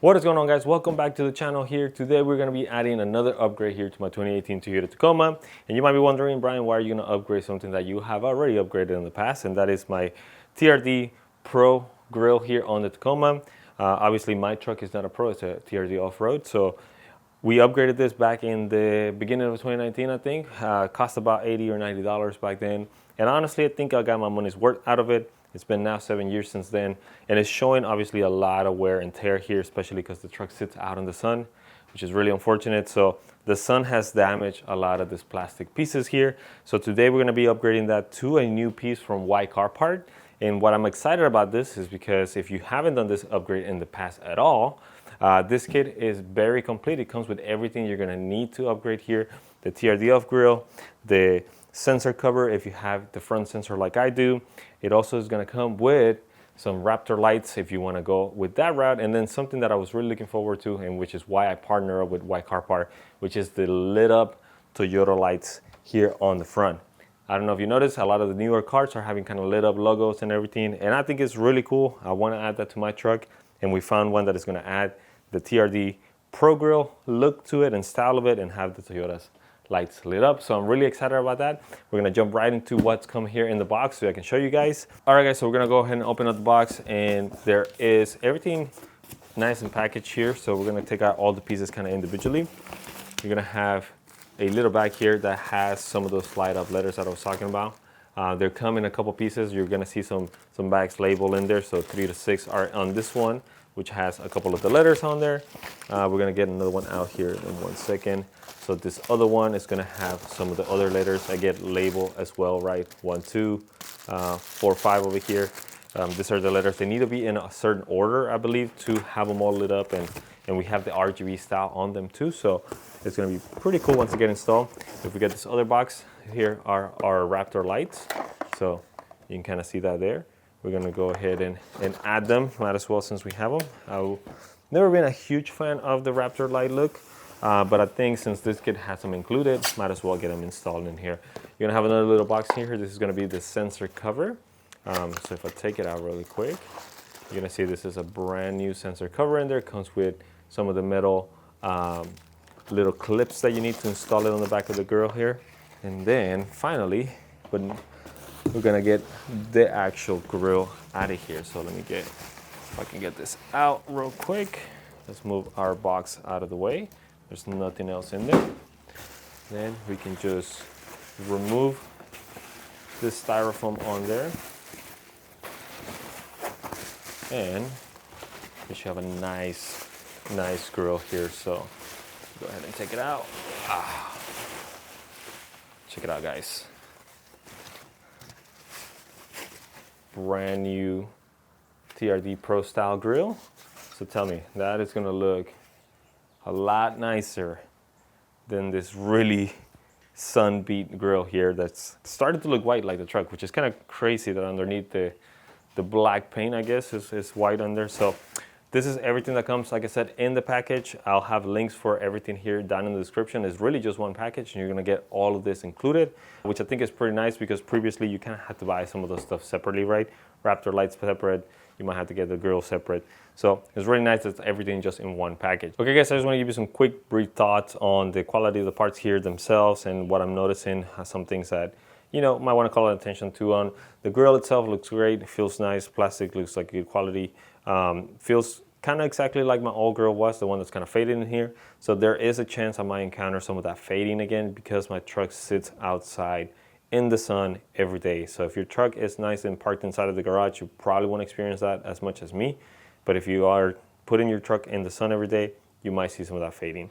What is going on, guys? Welcome back to the channel here. Today we're going to be adding another upgrade here to my 2018 Toyota Tacoma. And you might be wondering, Brian, why are you going to upgrade something that you have already upgraded in the past? And that is my TRD Pro grill here on the Tacoma. Obviously my truck is not a Pro, it's a TRD off-road. So we upgraded this back in the beginning of 2019, I think. Cost about $80 or $90 back then. And honestly, I think I got my money's worth out of it. It's been now 7 years since then, and it's showing obviously a lot of wear and tear here, especially because the truck sits out in the sun, which is really unfortunate. So the sun has damaged a lot of these plastic pieces here. So today we're going to be upgrading that to a new piece from YCarPart. And what I'm excited about this is because if you haven't done this upgrade in the past at all, this kit is very complete. It comes with everything you're going to need to upgrade here. The TRD off grill, the sensor cover if you have the front sensor like I do. It also is going to come with some Raptor lights if you want to go with that route. And then something that I was really looking forward to, and which is why I partner up with YCarPart, which is the lit up Toyota lights here on the front. I don't know if you noticed, a lot of the newer cars are having kind of lit up logos and everything, and I think it's really cool. I want to add that to my truck, and we found one that is going to add the TRD Pro grill look to it and style of it and have the Toyota's lights lit up. So I'm really excited about that. We're gonna jump right into what's come here in the box so I can show you guys. All right, guys, so we're gonna go ahead and open up the box, and there is everything nice and packaged here. So we're gonna take out all the pieces kind of individually. You're gonna have a little bag here that has some of those slide up letters that I was talking about. They come in a couple pieces. You're gonna see some bags labeled in there. So 3 to 6 are on this one, which has a couple of the letters on there. We're gonna get another one out here in 1 second. So this other one is gonna have some of the other letters. I get labeled as well, right? 1, 2, 4, 5 over here. These are the letters. They need to be in a certain order, I believe, to have them all lit up, and we have the RGB style on them too. So it's gonna be pretty cool once they get installed. If we get this other box, here are our Raptor lights. So you can kind of see that there. We're gonna go ahead and add them, might as well since we have them. I've never been a huge fan of the Raptor light look, but I think since this kit has them included, might as well get them installed in here. You're gonna have another little box here. This is gonna be the sensor cover. So if I take it out really quick, you're gonna see this is a brand new sensor cover in there. It comes with some of the metal little clips that you need to install it on the back of the grill here. And then finally, we're gonna get the actual grill out of here. So let me get, if I can get this out real quick. Let's move our box out of the way. There's nothing else in there. Then we can just remove this styrofoam on there. And we should have a nice grill here. So go ahead and take it out. Check it out, guys. Brand new TRD Pro style grill. So tell me, that is gonna look a lot nicer than this really sun beat grill here that's started to look white like the truck, which is kind of crazy that underneath the black paint, I guess, is white under. So this is everything that comes, like I said, in the package. I'll have links for everything here down in the description. It's really just one package, and you're gonna get all of this included, which I think is pretty nice because previously you kind of had to buy some of those stuff separately, right? Raptor lights separate, you might have to get the grill separate. So it's really nice that it's everything just in one package. Okay, guys, I just want to give you some quick, brief thoughts on the quality of the parts here themselves and what I'm noticing, some things that might want to call attention to. On the grill itself, looks great, it feels nice, plastic looks like good quality, feels kind of exactly like my old grill was, the one that's kind of faded in here. So there is a chance I might encounter some of that fading again because my truck sits outside in the sun every day. So if your truck is nice and parked inside of the garage, you probably won't experience that as much as me. But if you are putting your truck in the sun every day, you might see some of that fading.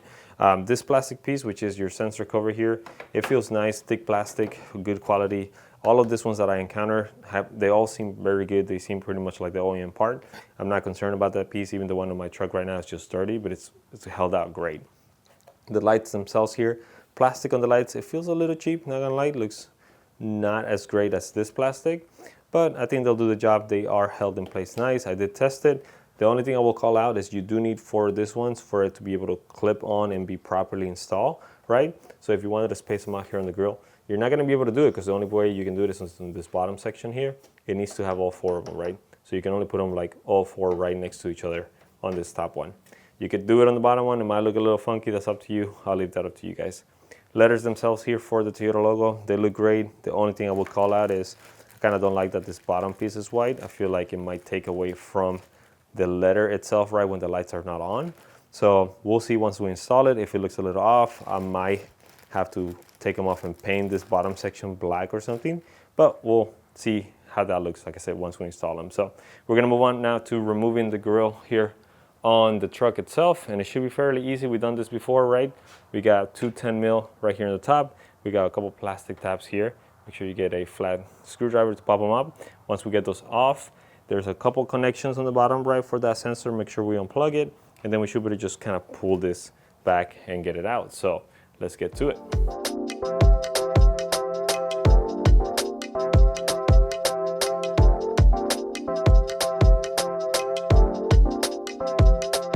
This plastic piece, which is your sensor cover here, it feels nice, thick plastic, good quality. All of these ones that I encounter, they all seem very good. They seem pretty much like the OEM part. I'm not concerned about that piece. Even the one on my truck right now is just sturdy, but it's held out great. The lights themselves here, plastic on the lights, it feels a little cheap, not gonna lie. It looks not as great as this plastic, but I think they'll do the job. They are held in place nice. I did test it. The only thing I will call out is you do need for this ones for it to be able to clip on and be properly installed, right? So if you wanted to space them out here on the grill, you're not going to be able to do it because the only way you can do it is in this bottom section here. It needs to have all 4 of them, right? So you can only put them like all 4 right next to each other on this top one. You could do it on the bottom one. It might look a little funky. That's up to you. I'll leave that up to you guys. Letters themselves here for the Toyota logo, they look great. The only thing I would call out is I kind of don't like that this bottom piece is white. I feel like it might take away from the letter itself, right, when the lights are not on. So we'll see once we install it. If it looks a little off, I might have to take them off and paint this bottom section black or something. But we'll see how that looks, like I said, once we install them. So we're gonna move on now to removing the grill here on the truck itself, and it should be fairly easy. We've done this before, right? We got two 10 mil right here on the top. We got a couple plastic tabs here. Make sure you get a flat screwdriver to pop them up. Once we get those off, there's a couple connections on the bottom right for that sensor. Make sure we unplug it, and then we should be able to just kind of pull this back and get it out. So let's get to it.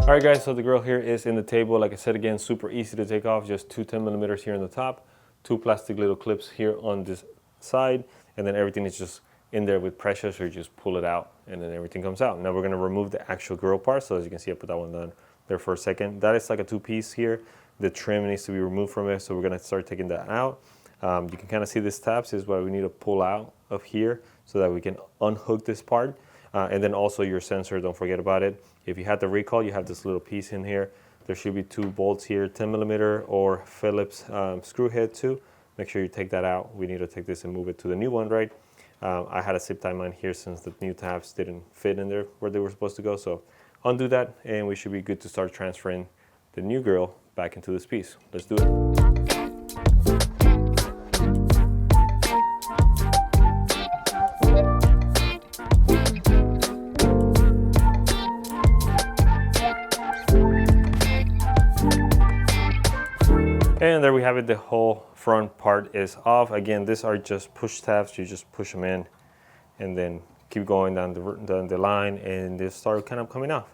All right guys, so the grill here is in the table. Like I said, again, super easy to take off. Just two 10 millimeters here on the top, two plastic little clips here on this side, and then everything is just in there with pressure, so you just pull it out and then everything comes out. Now we're gonna remove the actual grill part. So as you can see, I put that one down there for a second. That is like a two-piece here. The trim needs to be removed from it, so we're gonna start taking that out. You can kind of see this tabs is what we need to pull out of here so that we can unhook this part. And then also your sensor, don't forget about it. If you had the recall, you have this little piece in here. There should be two bolts here, 10 millimeter or Phillips screw head too. Make sure you take that out. We need to take this and move it to the new one, right? I had a zip tie mine here since the new tabs didn't fit in there where they were supposed to go. So undo that and we should be good to start transferring the new grill back into this piece. Let's do it. And there we have it, the whole front part is off. Again, these are just push tabs. You just push them in and then keep going down the line and they start kind of coming off.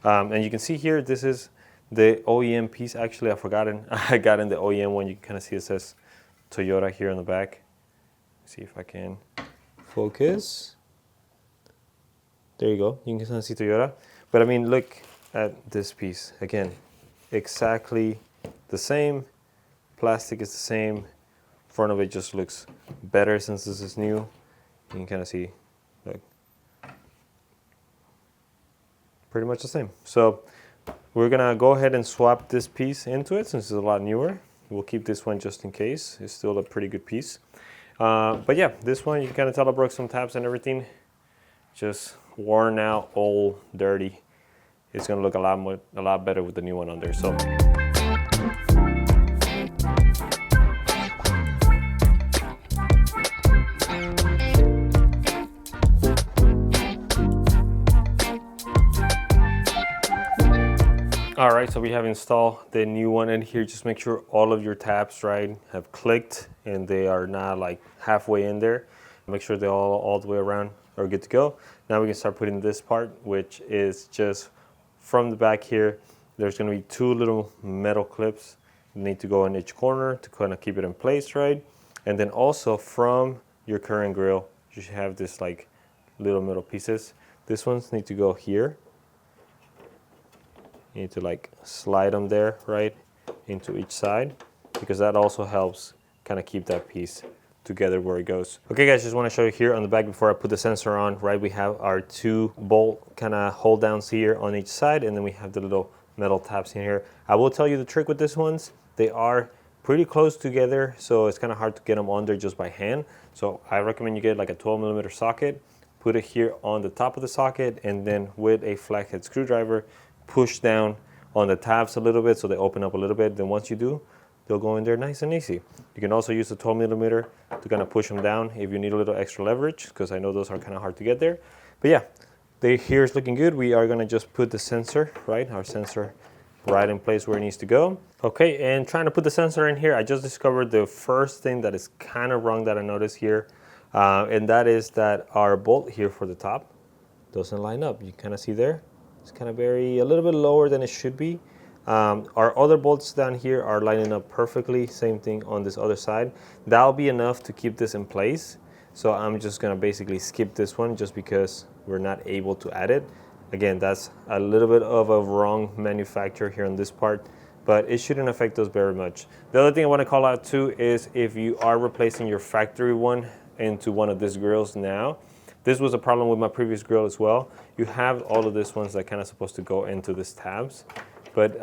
And you can see here, this is the OEM piece. Actually, I got in the OEM one. You can kind of see it says Toyota here on the back. See if I can focus. There you go. You can kind of see Toyota. But I mean, look at this piece. Again, exactly the same. Plastic is the same. Front of it just looks better since this is new. You can kind of see, look, pretty much the same. So we're gonna go ahead and swap this piece into it since it's a lot newer. We'll keep this one just in case. It's still a pretty good piece. But yeah, this one you can kind of tell I broke some tabs and everything. Just worn out, old, dirty. It's gonna look a lot better with the new one on there. So. All right, so we have installed the new one in here. Just make sure all of your tabs, right, have clicked and they are not like halfway in there. Make sure they're all the way around are good to go. Now we can start putting this part, which is just from the back here. There's gonna be two little metal clips that need to go in each corner to kind of keep it in place, right? And then also from your current grill, you should have this like little metal pieces. This ones need to go here. You need to like slide them there, right, into each side, because that also helps kind of keep that piece together where it goes. Okay guys, just want to show you here on the back before I put the sensor on, right, we have our two bolt kind of hold downs here on each side, and then we have the little metal tabs in here. I will tell you the trick with these ones, they are pretty close together, so it's kind of hard to get them on there just by hand. So I recommend you get like a 12 millimeter socket, put it here on the top of the socket, and then with a flathead screwdriver, push down on the tabs a little bit so they open up a little bit. Then once you do, they'll go in there nice and easy. You can also use the 12 millimeter to kind of push them down if you need a little extra leverage, because I know those are kind of hard to get there. But yeah, here is looking good. We are gonna just put the sensor, right, our sensor right in place where it needs to go. Okay, and trying to put the sensor in here, I just discovered the first thing that is kind of wrong that I noticed here, and that is that our bolt here for the top doesn't line up. You kind of see there? It's kind of a little bit lower than it should be. Our other bolts down here are lining up perfectly. Same thing on this other side. That'll be enough to keep this in place. So I'm just gonna basically skip this one just because we're not able to add it. Again, that's a little bit of a wrong manufacturer here on this part, but it shouldn't affect us very much. The other thing I want to call out too is if you are replacing your factory one into one of these grills now, this was a problem with my previous grill as well. You have all of these ones that kind of supposed to go into these tabs, but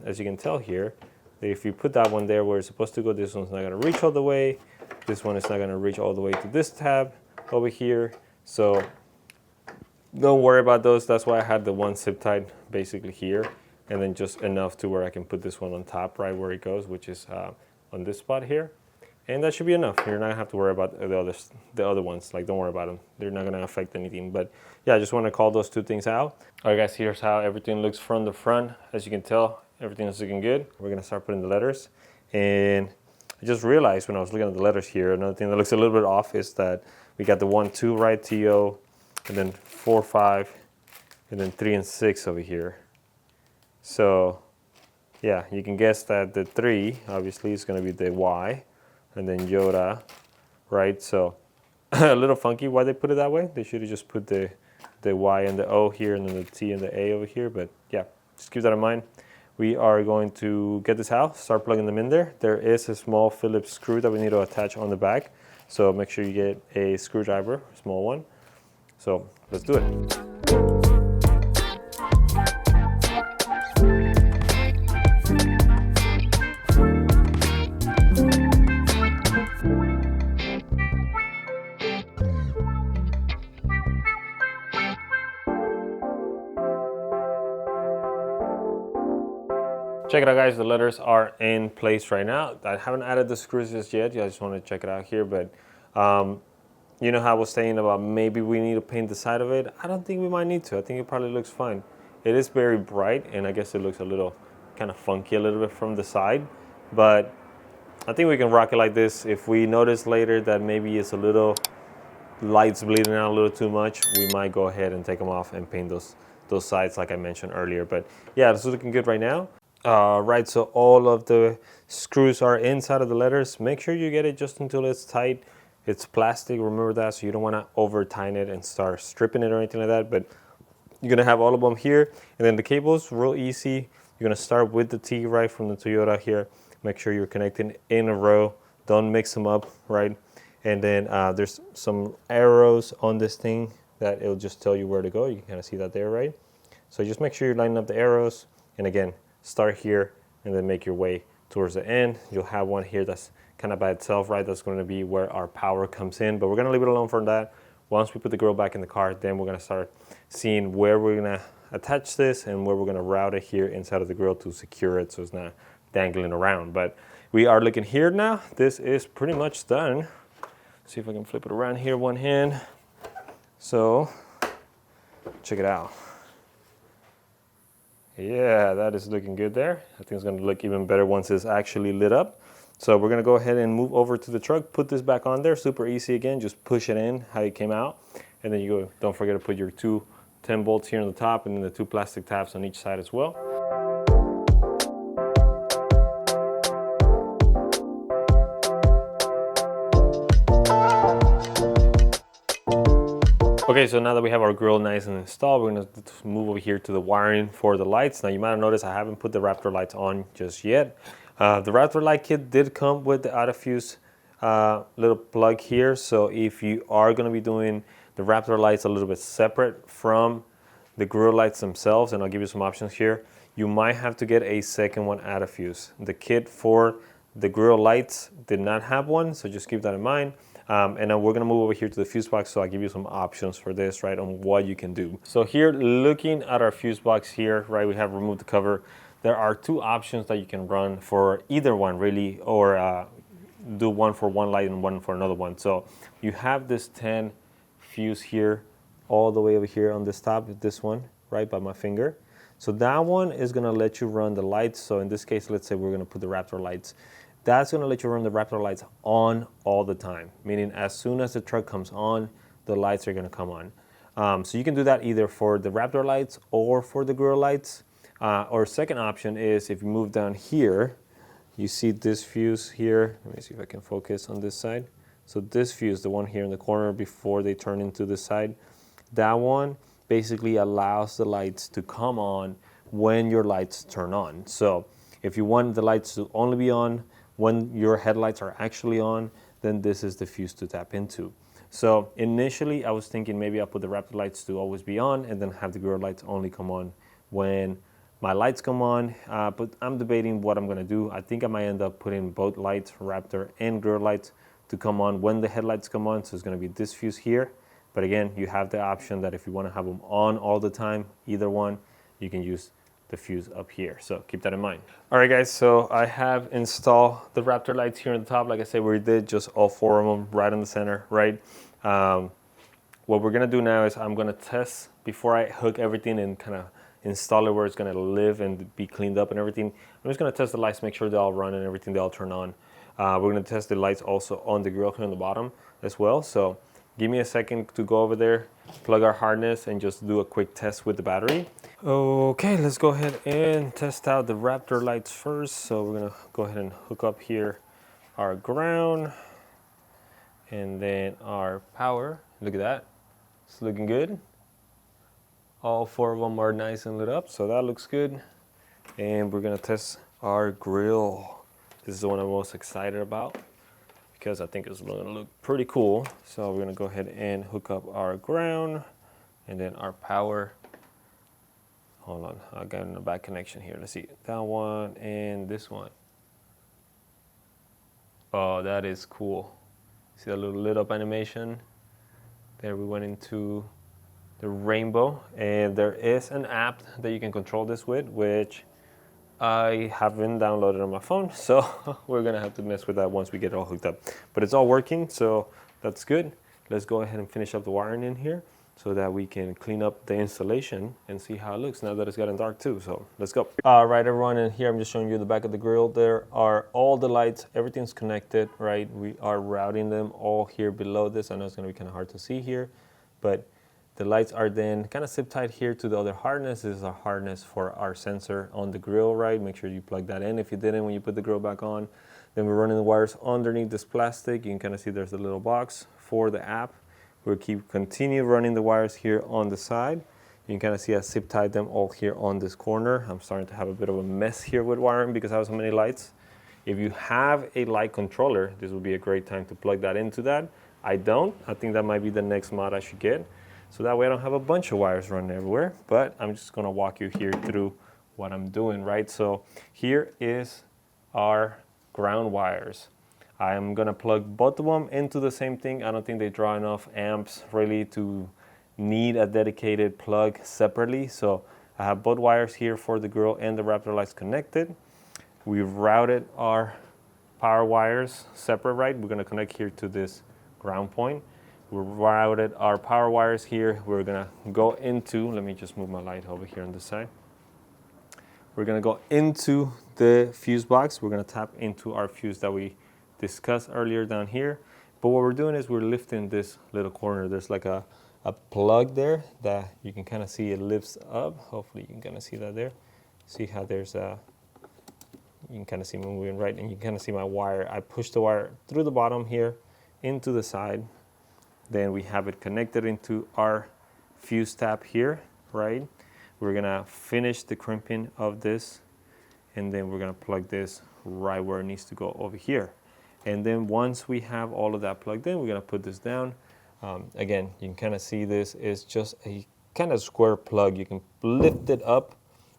as you can tell here, if you put that one there where it's supposed to go, this one's not going to reach all the way. This one is not going to reach all the way to this tab over here. So don't worry about those. That's why I had the one zip tied basically here, and then just enough to where I can put this one on top right where it goes, which is on this spot here. And that should be enough. You're not going to have to worry about the other ones. Like, don't worry about them. They're not going to affect anything. But yeah, I just want to call those two things out. All right, guys, here's how everything looks from the front. As you can tell, everything is looking good. We're going to start putting the letters. And I just realized when I was looking at the letters here, another thing that looks a little bit off is that we got the 1, 2, right, TO, and then 4, 5, and then 3 and 6 over here. So yeah, you can guess that the 3 obviously is going to be the Y, and then Yoda, right? So a little funky why they put it that way. They should have just put the Y and the O here, and then the T and the A over here. But yeah, just keep that in mind. We are going to get this out, start plugging them in there. There is a small Phillips screw that we need to attach on the back. So make sure you get a screwdriver, a small one. So let's do it. Check it out, guys, the letters are in place right now. I haven't added the screws just yet. I just want to check it out here, but you know how I was saying about maybe we need to paint the side of it? I don't think we might need to. I think it probably looks fine. It is very bright, and I guess it looks a little kind of funky a little bit from the side, but I think we can rock it like this. If we notice later that maybe it's a little lights bleeding out a little too much, we might go ahead and take them off and paint those sides like I mentioned earlier. But yeah, this is looking good right now. Right, so all of the screws are inside of the letters. Make sure you get it just until it's tight. It's plastic, remember that, so you don't want to over tighten it and start stripping it or anything like that. But you're going to have all of them here. And then the cables, real easy. You're going to start with the T right from the Toyota here. Make sure you're connecting in a row. Don't mix them up, right? And then there's some arrows on this thing that it'll just tell you where to go. You can kind of see that there, right? So just make sure you're lining up the arrows. And again, start here and then make your way towards the end. You'll have one here that's kind of by itself, right? That's going to be where our power comes in, but we're going to leave it alone for that. Once we put the grill back in the car, then we're going to start seeing where we're going to attach this and where we're going to route it here inside of the grill to secure it so it's not dangling around. But we are looking here now. This is pretty much done. See if I can flip it around here one hand. So check it out. Yeah, that is looking good there. I think it's going to look even better once it's actually lit up. So we're going to go ahead and move over to the truck, put this back on there. Super easy again, just push it in how it came out. And then you go, don't forget to put your 2 10 bolts here on the top and then the 2 plastic tabs on each side as well. Okay, so now that we have our grill nice and installed, we're going to move over here to the wiring for the lights. Now you might have noticed I haven't put the Raptor lights on just yet. The Raptor light kit did come with the out of fuse little plug here. So if you are going to be doing the Raptor lights a little bit separate from the grill lights themselves, and I'll give you some options here, you might have to get a second one out of fuse. The kit for the grill lights did not have one, so just keep that in mind. And then we're going to move over here to the fuse box, so I'll give you some options for this, right, on what you can do. So here, looking at our fuse box here, right, we have removed the cover. There are 2 options that you can run for either one, really, or do one for one light and one for another one. So you have this 10 fuse here, all the way over here on this top, this one, right, by my finger. So that one is going to let you run the lights. So in this case, let's say we're going to put the Raptor lights. That's going to let you run the Raptor lights on all the time, meaning as soon as the truck comes on, the lights are going to come on. So you can do that either for the Raptor lights or for the grill lights. Or second option is if you move down here, you see this fuse here. Let me see if I can focus on this side. So this fuse, the one here in the corner before they turn into this side, that one basically allows the lights to come on when your lights turn on. So if you want the lights to only be on when your headlights are actually on, then this is the fuse to tap into. So initially I was thinking maybe I'll put the raptor lights to always be on and then have the grill lights only come on when my lights come on, but I'm debating what I'm gonna do. I think I might end up putting both lights, raptor and grill lights, to come on when the headlights come on. So it's gonna be this fuse here. But again, you have the option that if you wanna have them on all the time, either one, you can use the fuse up here. So keep that in mind. All right guys, so I have installed the raptor lights here on the top. Like I said, we did just all 4 of them right in the center, right? What we're gonna do now is I'm gonna test before I hook everything and kind of install it where it's gonna live and be cleaned up and everything. I'm just gonna test the lights, make sure they all run and everything, they all turn on. We're gonna test the lights also on the grill here on the bottom as well. So give me a second to go over there, plug our harness, and just do a quick test with the battery. Okay, let's go ahead and test out the raptor lights first. So we're gonna go ahead and hook up here our ground and then our power. Look at that, it's looking good. All 4 of them are nice and lit up, so that looks good. And we're gonna test our grill. This is the one I'm most excited about because I think it's gonna look pretty cool. So we're gonna go ahead and hook up our ground and then our power. Hold on, I got a back connection here. Let's see, that one and this one. Oh, that is cool. See that little lit up animation? There we went into the rainbow, and there is an app that you can control this with, which I haven't downloaded on my phone, so we're gonna have to mess with that once we get it all hooked up. But it's all working, so that's good. Let's go ahead and finish up the wiring in here so that we can clean up the installation and see how it looks now that it's gotten dark too. So let's go. All right, everyone, and here I'm just showing you the back of the grill. There are all the lights, everything's connected, right? We are routing them all here below this. I know it's gonna be kind of hard to see here, but the lights are then kind of zip tied here to the other harness. This is a harness for our sensor on the grill, right? Make sure you plug that in if you didn't when you put the grill back on. Then we're running the wires underneath this plastic. You can kind of see there's a little box for the app. We'll continue running the wires here on the side. You can kind of see I zip tied them all here on this corner. I'm starting to have a bit of a mess here with wiring because I have so many lights. If you have a light controller, this would be a great time to plug that into that. I don't. I think that might be the next mod I should get. So that way I don't have a bunch of wires running everywhere, but I'm just gonna walk you here through what I'm doing, right? So here is our ground wires. I'm gonna plug both of them into the same thing. I don't think they draw enough amps really to need a dedicated plug separately. So I have both wires here for the grill and the raptor lights connected. We've routed our power wires separate, right? We're gonna connect here to this ground point. We routed our power wires here. We're gonna go into, let me just move my light over here on this side. We're gonna go into the fuse box. We're gonna tap into our fuse that we discussed earlier down here. But what we're doing is we're lifting this little corner. There's like a plug there that you can kind of see it lifts up. Hopefully you can kind of see that there. See how there's a, you can kind of see me moving right, and you can kind of see my wire. I push the wire through the bottom here into the side. Then we have it connected into our fuse tab here, right? We're gonna finish the crimping of this, and then we're gonna plug this right where it needs to go over here. And then once we have all of that plugged in, we're gonna put this down. Again, you can kind of see this is just a kind of square plug. You can lift it up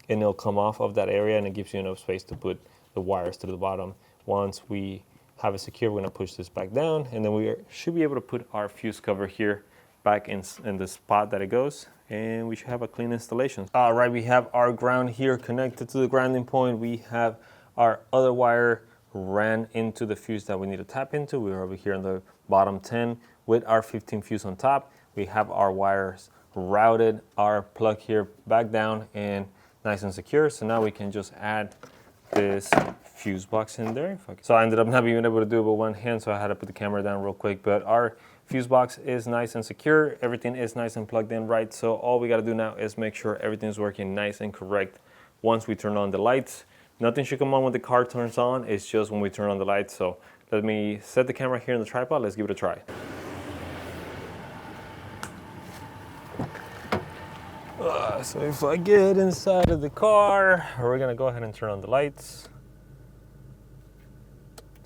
and it'll come off of that area, and it gives you enough space to put the wires to the bottom. Once we have it secure, we're gonna push this back down, and then we should be able to put our fuse cover here back in the spot that it goes, and we should have a clean installation. All right, we have our ground here connected to the grounding point. We have our other wire ran into the fuse that we need to tap into. We're over here on the bottom 10 with our 15 fuse on top. We have our wires routed, our plug here back down and nice and secure. So now we can just add this fuse box in there. So I ended up not being able to do it with one hand, so I had to put the camera down real quick. But our fuse box is nice and secure. Everything is nice and plugged in right. So all we got to do now is make sure everything's working nice and correct once we turn on the lights. Nothing should come on when the car turns on. It's just when we turn on the lights. So let me set the camera here in the tripod. Let's give it a try. So if I get inside of the car, we're gonna go ahead and turn on the lights.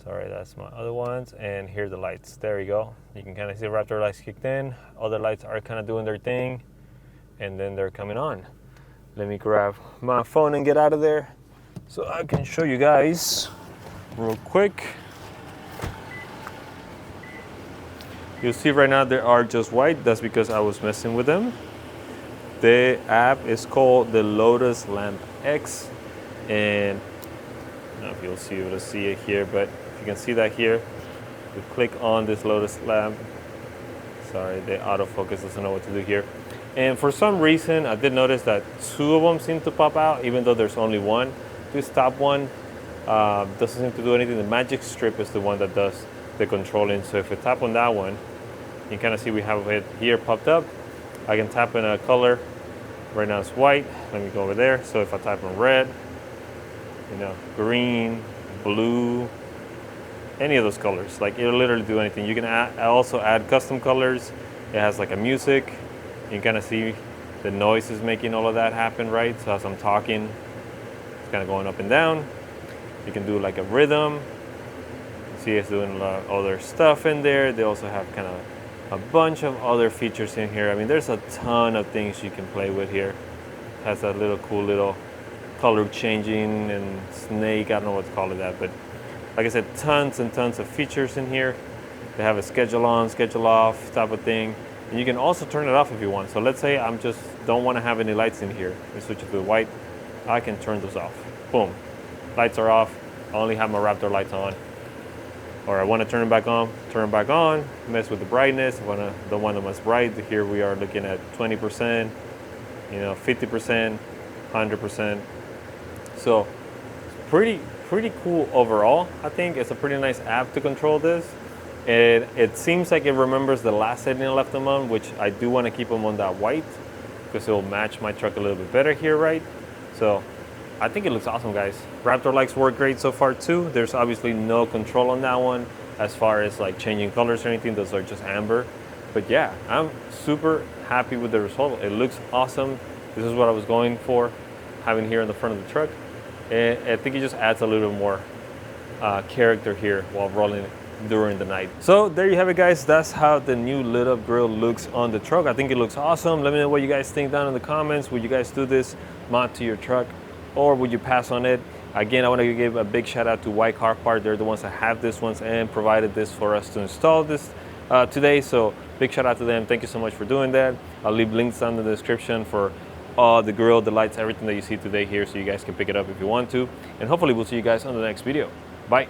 Sorry, that's my other ones. And here are the lights. There you go. You can kind of see the Raptor lights kicked in. Other lights are kind of doing their thing, and then they're coming on. Let me grab my phone and get out of there so I can show you guys real quick. You'll see right now they are just white. That's because I was messing with them. The app is called the Lotus Lamp X, and I don't know if you'll be able to see it here, but if you can see that here, you click on this Lotus lamp. Sorry, the autofocus doesn't know what to do here. And for some reason, I did notice that 2 of them seem to pop out, even though there's only one. This top one doesn't seem to do anything. The magic strip is the one that does the controlling. So if I tap on that one, you can kind of see we have it here popped up. I can tap in a color. Right now it's white. Let me go over there. So if I type in red, green, blue, any of those colors, like it'll literally do anything. You can also add custom colors. It has like a music. You can kind of see the noise is making all of that happen, right? So as I'm talking, it's kind of going up and down. You can do like a rhythm. See, it's doing a lot of other stuff in there. They also have kind of a bunch of other features in here. I mean, there's a ton of things you can play with here. It has that little cool little color changing and snake, I don't know what to call it that, but like I said, tons and tons of features in here. They have a schedule on, schedule off type of thing. And you can also turn it off if you want. So let's say I'm just don't want to have any lights in here. I switch it to white. I can turn those off. Boom. Lights are off. I only have my Raptor lights on. Or I want to turn them back on, mess with the brightness. I don't want them as bright. Here we are looking at 20%, 50%, 100%. So pretty cool overall. I think it's a pretty nice app to control this. It seems like it remembers the last setting I left them on, which I do want to keep them on that white because it will match my truck a little bit better here, right? So I think it looks awesome, guys. Raptor lights work great so far too. There's obviously no control on that one as far as like changing colors or anything. Those are just amber. But yeah, I'm super happy with the result. It looks awesome. This is what I was going for, having here in the front of the truck. And I think it just adds a little more character here while rolling during the night. So there you have it, guys. That's how the new lit up grill looks on the truck. I think it looks awesome. Let me know what you guys think down in the comments. Would you guys do this mod to your truck, or would you pass on it? Again, I want to give a big shout out to YCarPart. They're the ones that have this ones and provided this for us to install this today. So big shout out to them. Thank you so much for doing that. I'll leave links down in the description for the grill, the lights, everything that you see today here, so you guys can pick it up if you want to. And hopefully we'll see you guys on the next video. Bye.